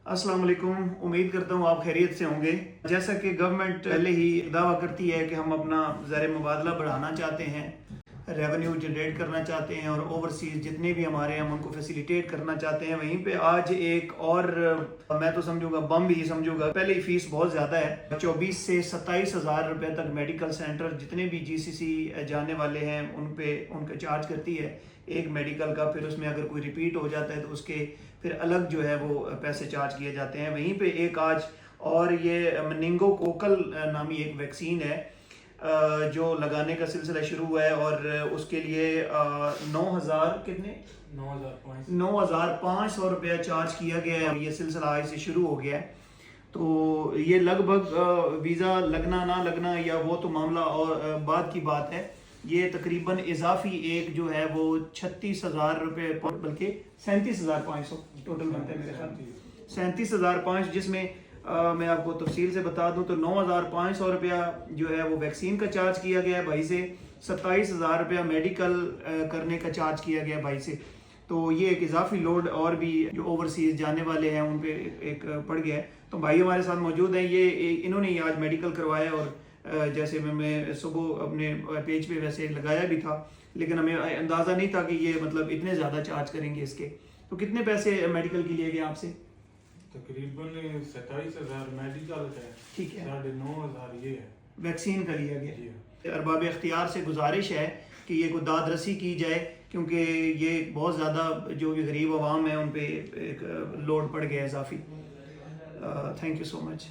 अस्सलाम वालेकुम। उम्मीद करता हूँ आप खैरियत से होंगे। जैसा कि गवर्नमेंट पहले ही दावा करती है कि हम अपना ज़र मुबादला बढ़ाना चाहते हैं, रेवेन्यू जनरेट करना चाहते हैं और ओवरसीज़ जितने भी हमारे हैं हम उनको फैसिलिटेट करना चाहते हैं। वहीं पे आज एक और मैं तो समझूंगा बम ही समझूंगा। पहले ही फीस बहुत ज़्यादा है, 24 से 27 हज़ार रुपये तक मेडिकल सेंटर जितने भी जीसीसी जाने वाले हैं उन पे उनका चार्ज करती है एक मेडिकल का। फिर उसमें अगर कोई रिपीट हो जाता है तो उसके फिर अलग जो है वो पैसे चार्ज किए जाते हैं। वहीं पे एक आज और ये मेनिंगोकोकल नामी एक वैक्सीन है जो लगाने का सिलसिला शुरू हुआ है और उसके लिए 9,500 रुपया चार्ज किया गया है और ये सिलसिला आज से शुरू हो गया है। तो ये लगभग वीज़ा लगना ना लगना या वो तो मामला और बाद की बात है। ये तकरीबन इजाफी एक जो है वो 36,000 रुपये बल्कि 37,500 टोटल बनते हैं मेरे ख्याल 37,500, जिसमें मैं आपको तफसील से बता दूं तो 9,500 रुपया जो है वो वैक्सीन का चार्ज किया गया है भाई से, 27,000 रुपया मेडिकल करने का चार्ज किया गया है भाई से। तो ये एक इजाफी लोड और भी जो ओवरसीज जाने वाले हैं उन पे एक पड़ गया है। तो भाई हमारे साथ मौजूद हैं, ये इन्होंने ही आज मेडिकल करवाया और जैसे मैं सुबह अपने पेज पे वैसे लगाया भी था, लेकिन हमें अंदाज़ा नहीं था कि ये मतलब इतने ज़्यादा चार्ज करेंगे इसके। तो कितने पैसे मेडिकल के लिए गए आपसे? तकरीबन 27,000 मेडिकल है, ठीक है, 9,500 ये है वैक्सीन का लिया गया। जी। अरबाब इख्तियार से गुजारिश है कि ये कोई दाद रसी की जाए, क्योंकि ये बहुत ज़्यादा जो भी गरीब आवाम है उन पे एक लोड पड़ गया इजाफी। Thank you so much.